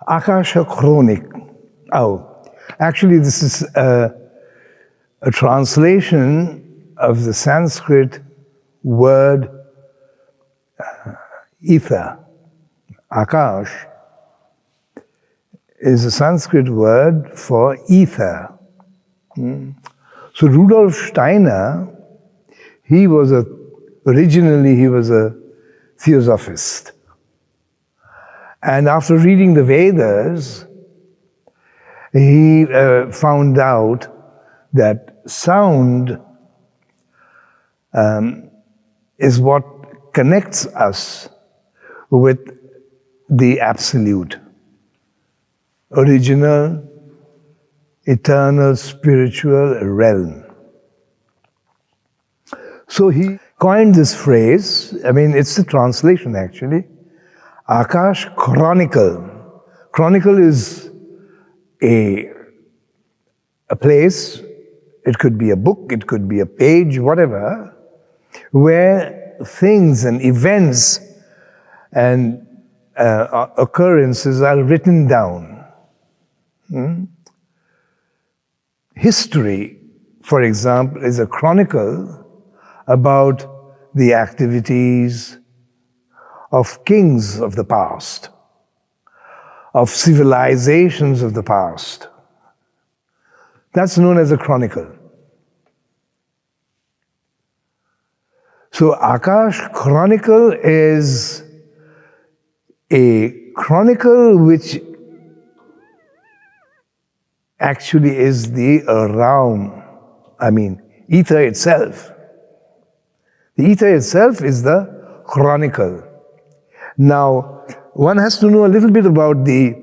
Akasha Chronicle. Oh, actually this is a translation of the Sanskrit word ether. Akash is a Sanskrit word for ether. So Rudolph Steiner, originally he was a theosophist. And after reading the Vedas, he found out that sound is what connects us with the absolute, original, eternal, spiritual realm. So he coined this phrase, it's a translation actually, Akashic Chronicle. Chronicle is a place, it could be a book, it could be a page, whatever, where things and events and occurrences are written down. History, for example, is a chronicle about the activities of kings of the past, of civilizations of the past. That's known as a chronicle. So Akashic Chronicle is a chronicle which actually is the realm, ether itself. The ether itself is the chronicle. Now, one has to know a little bit about the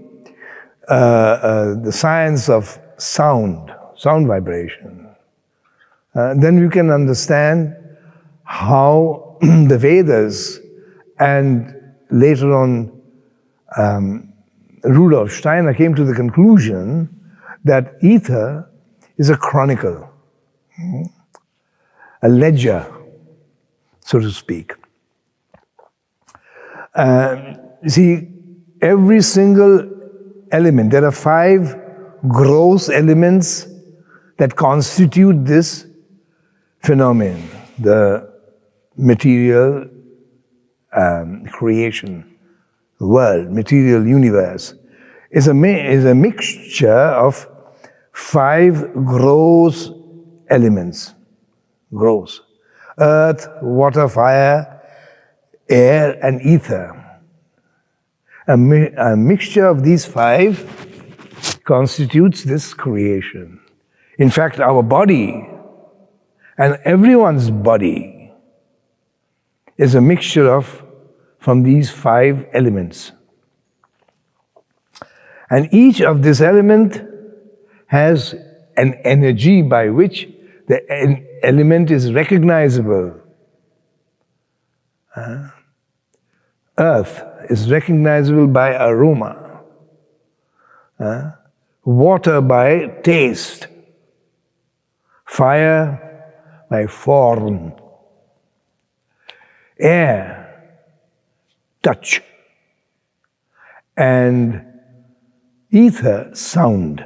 science of sound vibration. Then you can understand how the Vedas and later on Rudolf Steiner came to the conclusion that ether is a chronicle, a ledger, so to speak. You see, every single element, there are 5 gross elements that constitute this phenomenon, the material creation world, material universe, is a mixture of 5 gross elements. Gross. Earth, water, fire, air, and ether. A mixture of these 5 constitutes this creation. In fact, our body and everyone's body is a mixture from these 5 elements. And each of this element has an energy by which the element is recognizable. Earth is recognizable by aroma. Water by taste. Fire by form. Air, touch. And ether, sound.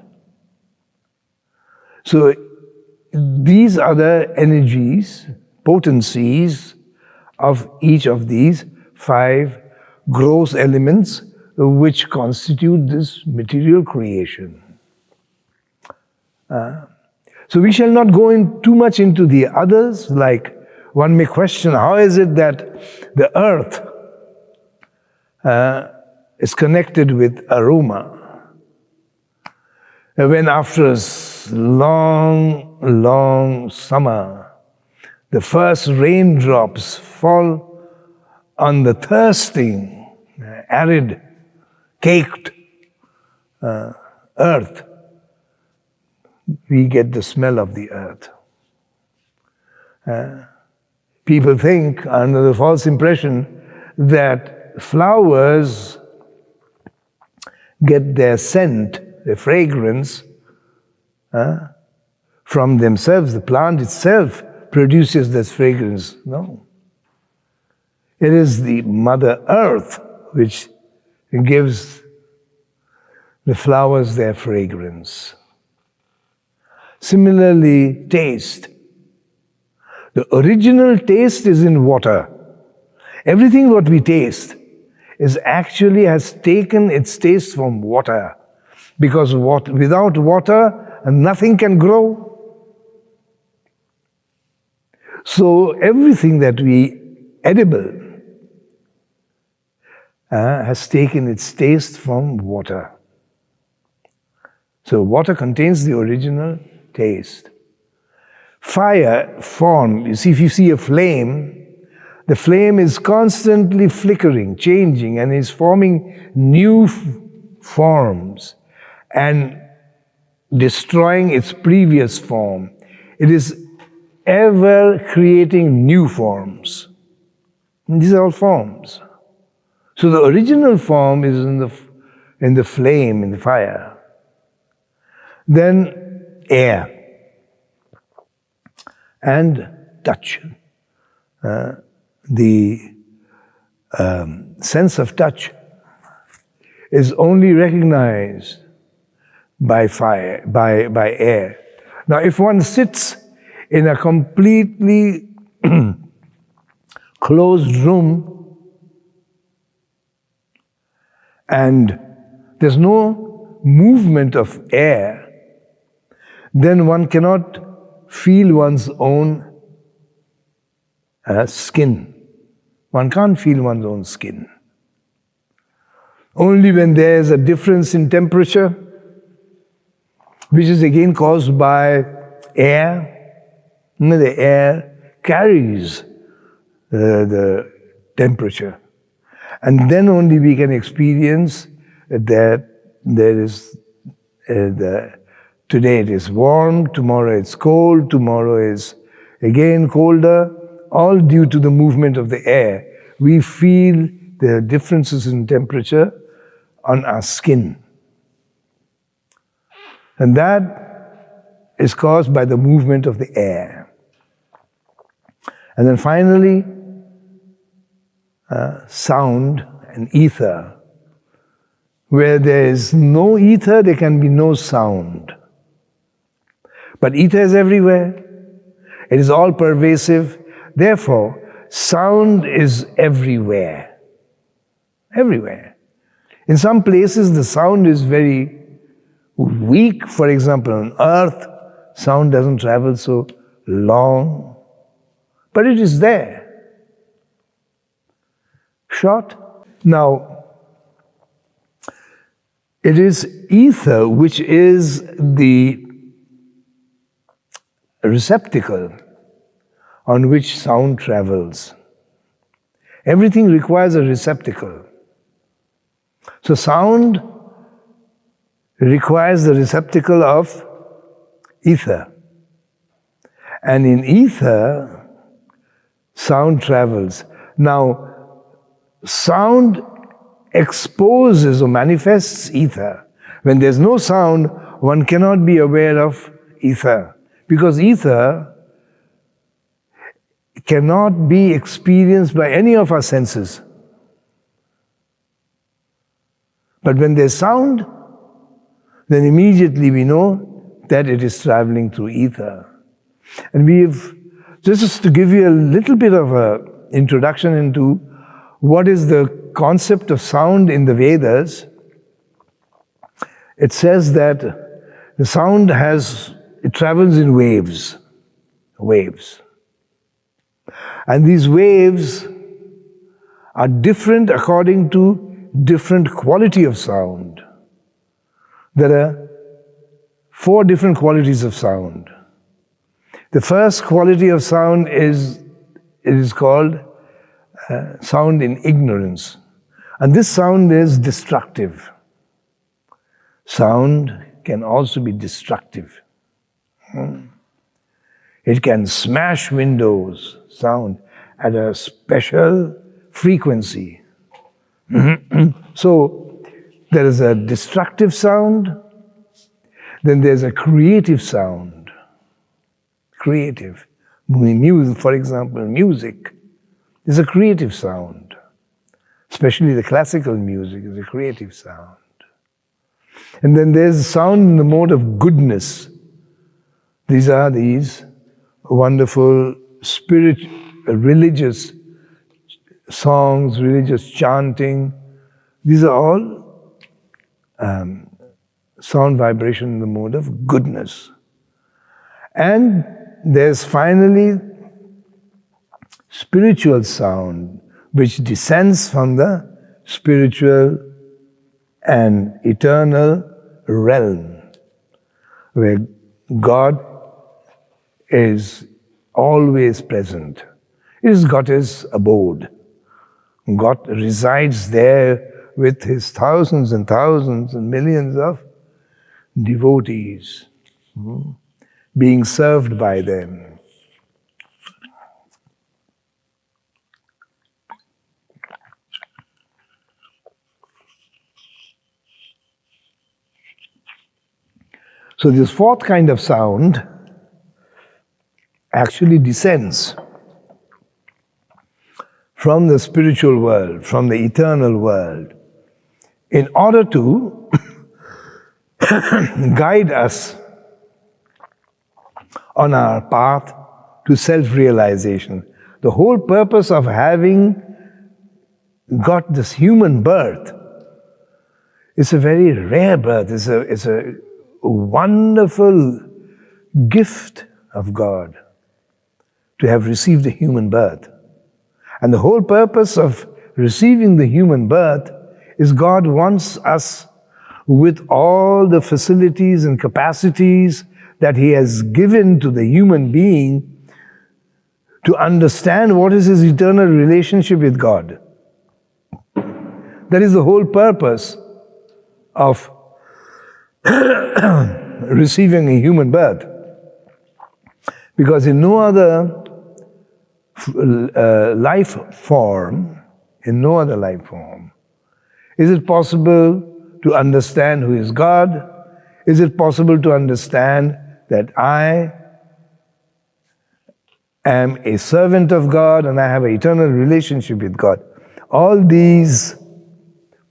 So these are the energies, potencies of each of these 5 gross elements which constitute this material creation. So we shall not go too much into the others, like one may question, how is it that the earth is connected with aroma? When after a long, long summer, the first raindrops fall on the thirsting, arid, caked earth, we get the smell of the earth. People think, under the false impression, that flowers get their scent, their fragrance, from themselves. The plant itself produces this fragrance. No. It is the Mother Earth which gives the flowers their fragrance. Similarly, taste. The original taste is in water. Everything what we taste is actually has taken its taste from water. Because without water, nothing can grow. So everything that we edible has taken its taste from water. So water contains the original taste. Fire form, you see, if you see a flame, the flame is constantly flickering, changing, and is forming new forms and destroying its previous form. It is ever creating new forms. And these are all forms. So the original form is in the flame, in the fire. Then air and touch. The sense of touch is only recognized by fire, by air. Now, if one sits in a completely closed room and there's no movement of air, then one cannot feel one's own skin. One can't feel one's own skin. Only when there's a difference in temperature, which is again caused by air, the air carries the temperature. And then only we can experience that there is today it is warm, tomorrow it's cold, tomorrow is again colder, all due to the movement of the air. We feel the differences in temperature on our skin. And that is caused by the movement of the air. And then finally, sound and ether. Where there is no ether, there can be no sound. But ether is everywhere. It is all pervasive. Therefore, sound is everywhere. Everywhere. In some places, the sound is very weak. For example, on earth, sound doesn't travel so long. But it is there. Short. Now, it is ether which is the receptacle on which sound travels. Everything requires a receptacle. So sound requires the receptacle of ether. And in ether, sound travels. Now, sound exposes or manifests ether. When there's no sound, one cannot be aware of ether. Because ether cannot be experienced by any of our senses. But when there's sound, then immediately we know that it is traveling through ether. And this is to give you a little bit of an introduction into what is the concept of sound in the Vedas. It says that the sound it travels in waves. And these waves are different according to different quality of sound. There are 4 different qualities of sound. The first quality of sound is called sound in ignorance. And this sound is destructive. Sound can also be destructive. It can smash windows, sound, at a special frequency. So there is a destructive sound, then there's a creative sound. Creative. Music, for example, music is a creative sound. Especially the classical music is a creative sound. And then there's sound in the mode of goodness. These are these wonderful religious songs, religious chanting. These are all sound vibration in the mode of goodness. And there's finally spiritual sound, which descends from the spiritual and eternal realm, where God is always present. It is God's abode. God resides there with his thousands and thousands and millions of devotees, being served by them. So this fourth kind of sound actually descends from the spiritual world, from the eternal world, in order to guide us on our path to self-realization. The whole purpose of having got this human birth is a very rare birth. It's a wonderful gift of God to have received a human birth. And the whole purpose of receiving the human birth is God wants us with all the facilities and capacities that he has given to the human being to understand what is his eternal relationship with God. That is the whole purpose of receiving a human birth. Because in no other life form, is it possible to understand who is God? Is it possible to understand that I am a servant of God and I have an eternal relationship with God? All these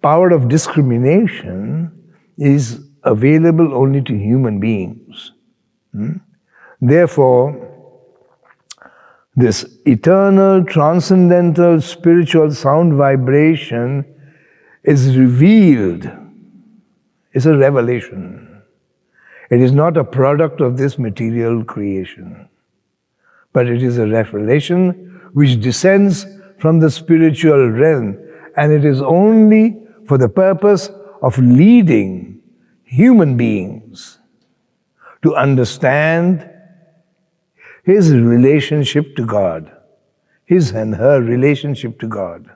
power of discrimination is available only to human beings. Therefore, this eternal, transcendental, spiritual sound vibration is revealed. It's a revelation. It is not a product of this material creation, but it is a revelation which descends from the spiritual realm, and it is only for the purpose of leading human beings to understand his relationship to God, his and her relationship to God.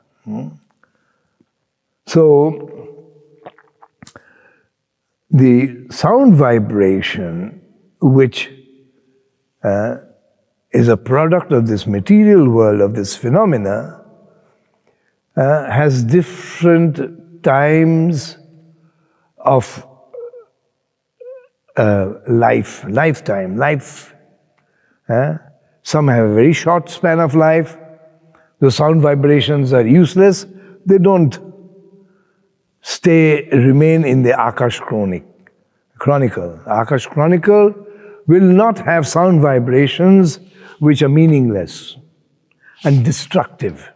So, the sound vibration, which is a product of this material world, of this phenomena, has different times of lifetime. Some have a very short span of life. The sound vibrations are useless. They don't remain in the Akashic Chronicle. Akashic Chronicle will not have sound vibrations which are meaningless and destructive.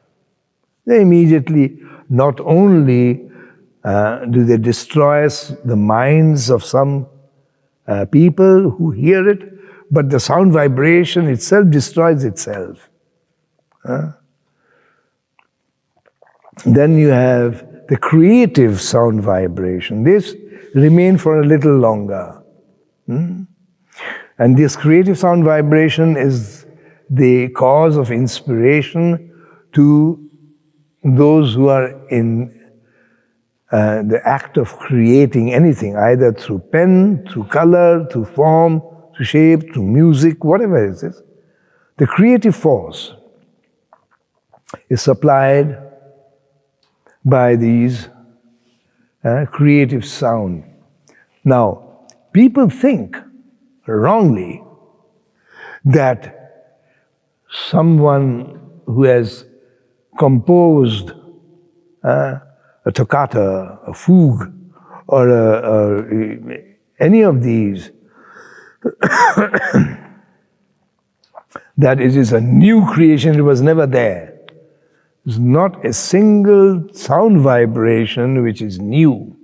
They immediately, not only do they destroy the minds of some people who hear it, but the sound vibration itself destroys itself. Then you have the creative sound vibration. This remains for a little longer. And this creative sound vibration is the cause of inspiration to those who are in the act of creating anything, either through pen, through color, through form, through shape, through music, whatever it is. The creative force is supplied by these creative sound. Now, people think wrongly that someone who has composed a toccata, a fugue, or any of these, that it is a new creation, it was never there. There's not a single sound vibration which is new.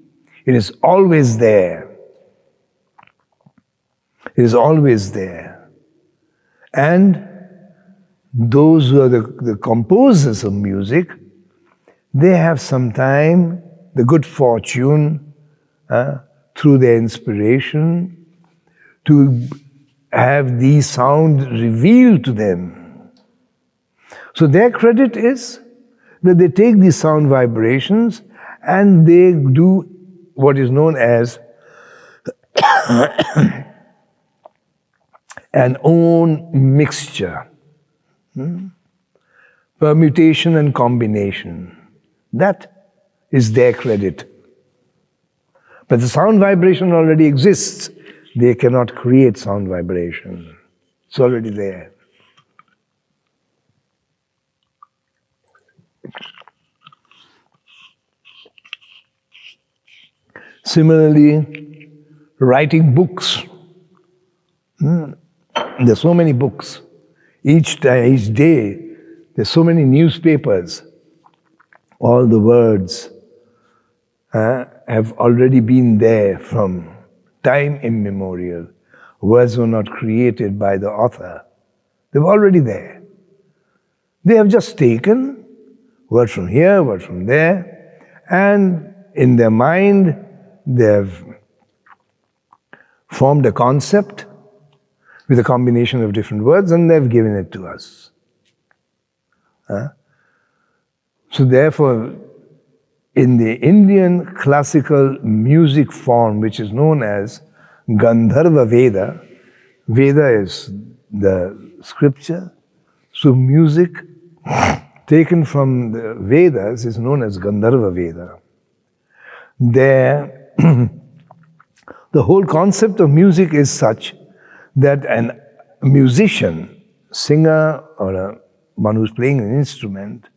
It is always there. It is always there. And those who are the composers of music, they have sometime the good fortune, through their inspiration, to have these sounds revealed to them. So their credit is that they take these sound vibrations and they do what is known as an own mixture, permutation and combination. That is their credit. But the sound vibration already exists. They cannot create sound vibration. It's already there. Similarly, writing books. There's so many books. Each day, there's so many newspapers. All the words have already been there from time immemorial. Words were not created by the author. They were already there. They have just taken word from here, word from there, and in their mind, they have formed a concept with a combination of different words, and they've given it to us. So therefore, in the Indian classical music form, which is known as Gandharva Veda, Veda is the scripture, so music taken from the Vedas is known as Gandharva Veda. There, the whole concept of music is such that a musician, singer, or one who's playing an instrument,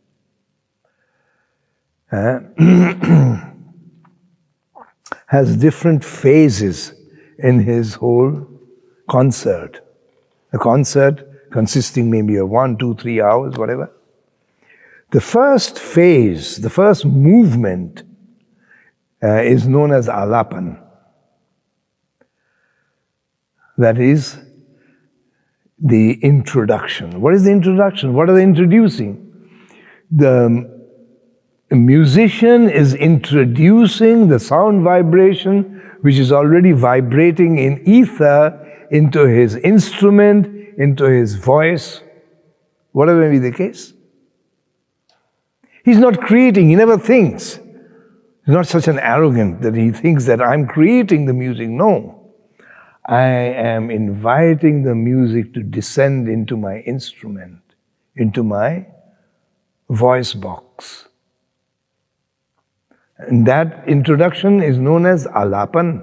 has different phases in his whole concert. A concert consisting maybe of 1, 2, 3 hours, whatever. The first phase, the first movement is known as alapan. That is the introduction. What is the introduction? What are they introducing? The musician is introducing the sound vibration which is already vibrating in ether into his instrument, into his voice, whatever may be the case. He's not creating, he never thinks. He's not such an arrogant that he thinks that I'm creating the music. No. I am inviting the music to descend into my instrument, into my voice box. And that introduction is known as alapan.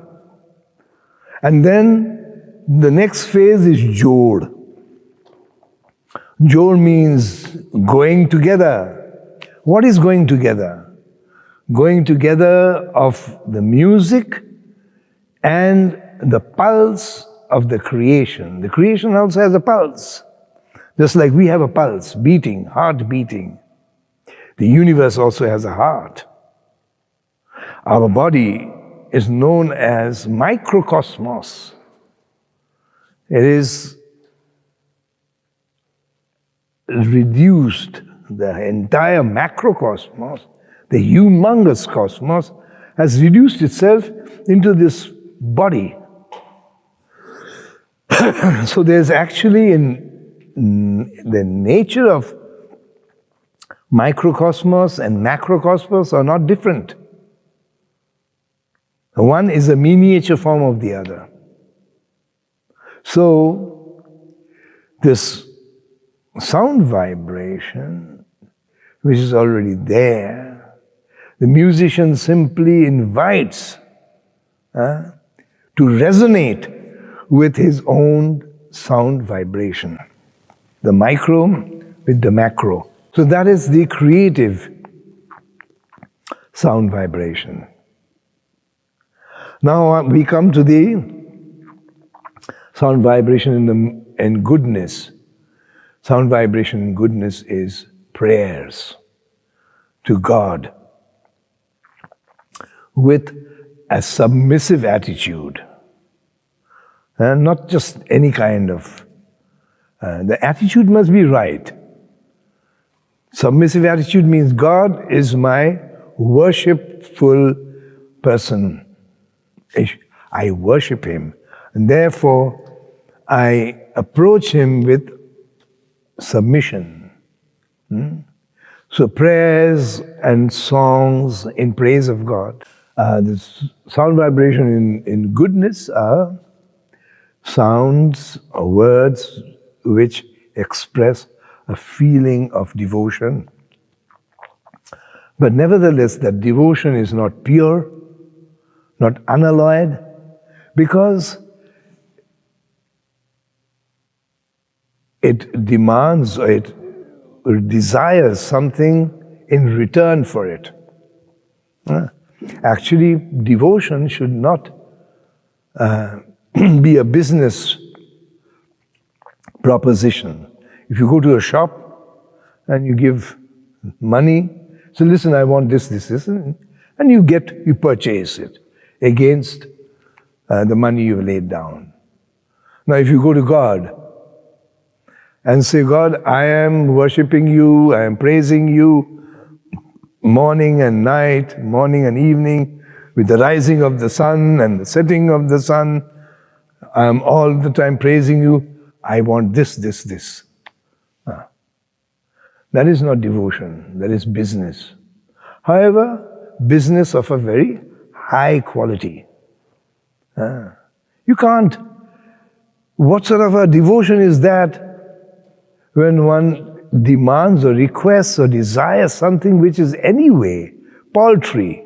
And then the next phase is jod. Jod means going together. What is going together? Going together of the music and the pulse of the creation. The creation also has a pulse. Just like we have a pulse, beating, heart beating. The universe also has a heart. Our body is known as microcosmos. It is reduced, the entire macrocosmos, the humongous cosmos, has reduced itself into this body. So there's actually in the nature of microcosmos and macrocosmos are not different. One is a miniature form of the other. So this sound vibration, which is already there, the musician simply invites to resonate with his own sound vibration. The micro with the macro. So that is the creative sound vibration. Now we come to the sound vibration in goodness. Sound vibration in goodness is prayers to God with a submissive attitude. And not just any kind of... the attitude must be right. Submissive attitude means God is my worshipful person. I worship Him. And therefore, I approach Him with submission. So prayers and songs in praise of God. The sound vibration in goodness are sounds or words which express a feeling of devotion. But nevertheless, that devotion is not pure, not unalloyed, because it demands or it desires something in return for it. Actually, devotion should not be a business proposition. If you go to a shop and you give money, so listen, I want this, and you purchase it against the money you've laid down. Now, if you go to God and say, God, I am worshiping you, I am praising you morning and night, morning and evening, with the rising of the sun and the setting of the sun, I am all the time praising you, I want this. That is not devotion, that is business. However, business of a very high quality. You can't... What sort of a devotion is that when one demands or requests or desires something which is anyway paltry?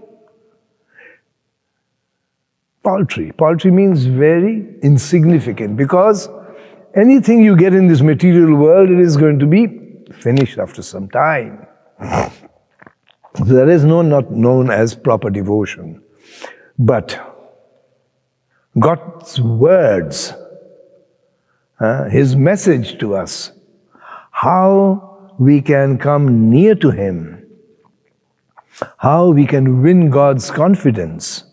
Paltry means very insignificant, because anything you get in this material world, it is going to be finished after some time. So that is not known as proper devotion. But God's words, His message to us, how we can come near to Him, how we can win God's confidence,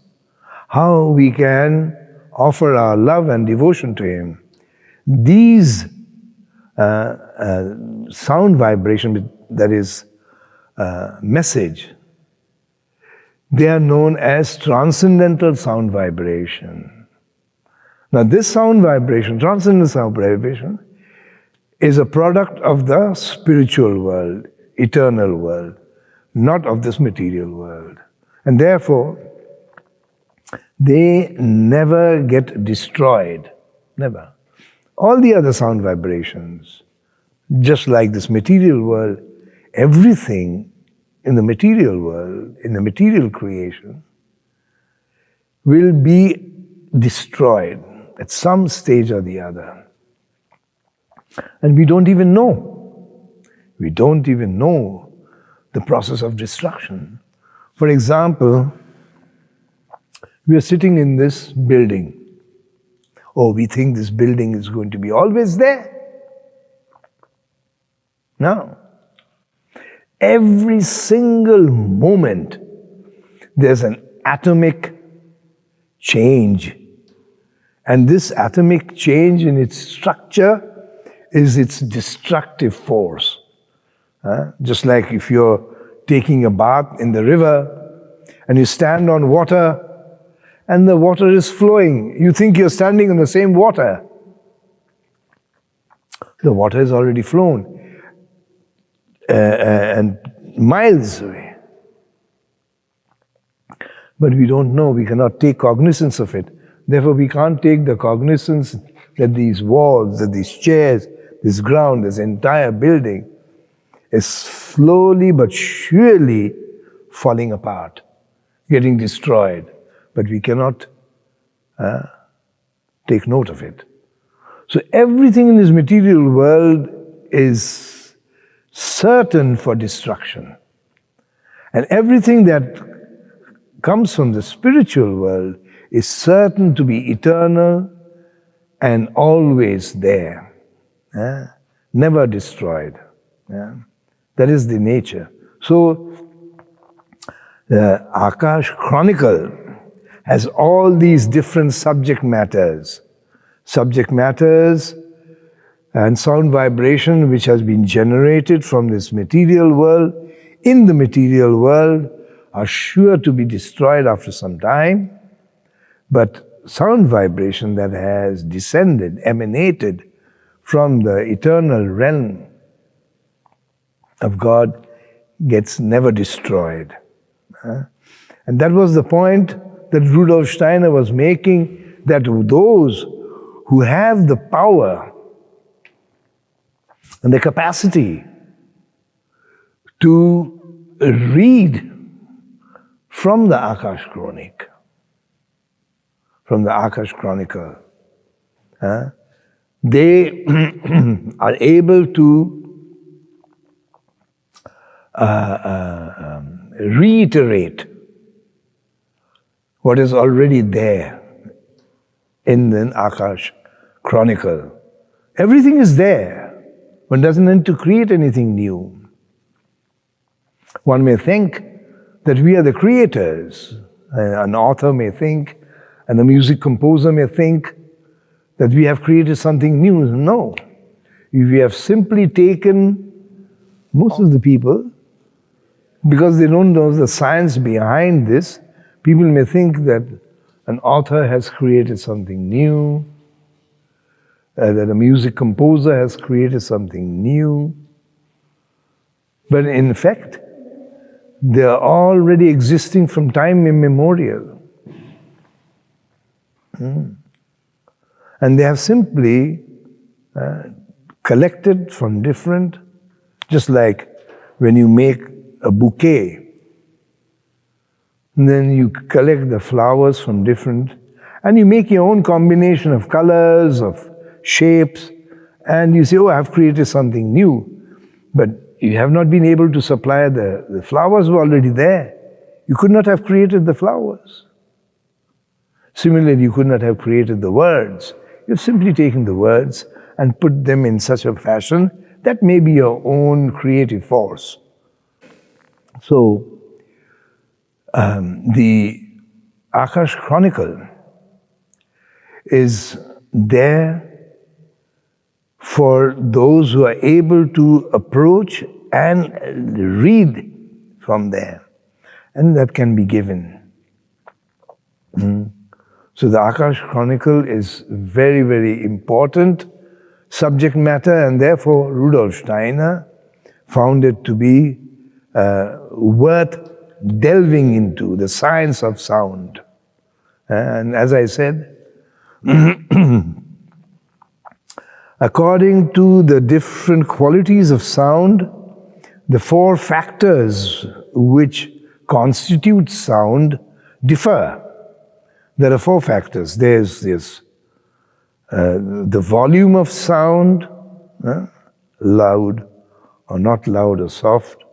how we can offer our love and devotion to Him. These sound vibration, that is message, they are known as transcendental sound vibration. Now this sound vibration, transcendental sound vibration, is a product of the spiritual world, eternal world, not of this material world. And therefore, they never get destroyed, never. All the other sound vibrations, just like this material world, everything in the material world, in the material creation, will be destroyed at some stage or the other. And we don't even know. We don't even know the process of destruction. For example, we are sitting in this building. Oh, we think this building is going to be always there. No. Every single moment, there's an atomic change. And this atomic change in its structure is its destructive force. Just like if you're taking a bath in the river and you stand on water and the water is flowing, you think you're standing on the same water. The water has already flown and miles away. But we don't know, we cannot take cognizance of it. Therefore, we can't take the cognizance that these walls, that these chairs, this ground, this entire building is slowly but surely falling apart, getting destroyed. But we cannot take note of it. So everything in this material world is certain for destruction. And everything that comes from the spiritual world is certain to be eternal and always there, never destroyed. That is the nature. So the Akashic Chronicle has all these different subject matters and sound vibration which has been generated from this material world, in the material world, are sure to be destroyed after some time, but sound vibration that has descended, emanated from the eternal realm of God gets never destroyed. And that was the point that Rudolph Steiner was making, that those who have the power and the capacity to read from the Akashic Chronicle, they are able to reiterate what is already there in the Akashic Chronicle. Everything is there. One doesn't need to create anything new. One may think that we are the creators. An author may think, and a music composer may think that we have created something new. No. We have simply taken, most of the people, because they don't know the science behind this, people may think that an author has created something new, that a music composer has created something new. But in fact, they are already existing from time immemorial. And they have simply collected from different, just like when you make a bouquet, and then you collect the flowers from different, and you make your own combination of colors, of shapes, and you say, oh, I've created something new. But you have not been able to supply the flowers were already there. You could not have created the flowers. Similarly, you could not have created the words. You've simply taken the words and put them in such a fashion that may be your own creative force. So, the Akashic Chronicle is there for those who are able to approach and read from there. And that can be given. So the Akashic Chronicle is very, very important subject matter, and therefore Rudolph Steiner found it to be worth delving into, the science of sound. And as I said, according to the different qualities of sound, the four factors which constitute sound differ. There are four factors. There's this, the volume of sound, loud or not loud or soft.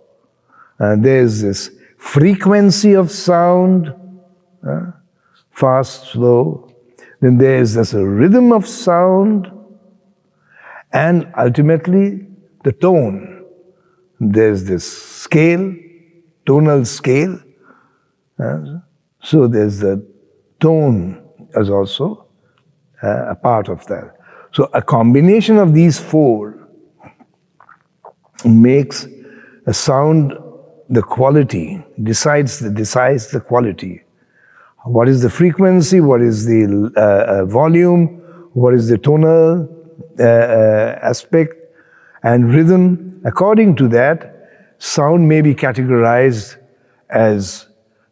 There's this frequency of sound, fast, slow. Then there's this rhythm of sound, and ultimately the tone. There's this scale, tonal scale. So there's the tone as also a part of that. So a combination of these four makes a sound the quality, decides the quality. What is the frequency? What is the volume? What is the tonal aspect and rhythm? According to that, sound may be categorized as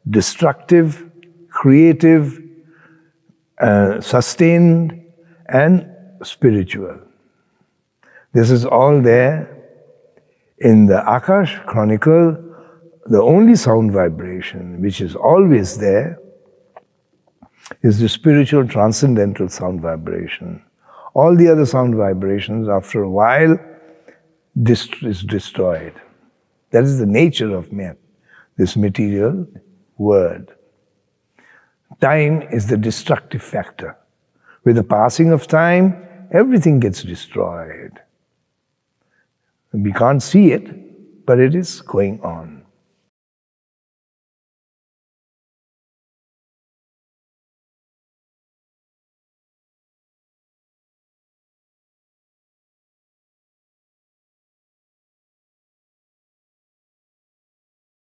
destructive, creative, sustained, and spiritual. This is all there in the Akashic Chronicle. The only sound vibration which is always there is the spiritual transcendental sound vibration. All the other sound vibrations, after a while, is destroyed. That is the nature of this material world. Time is the destructive factor. With the passing of time, everything gets destroyed. We can't see it, but it is going on.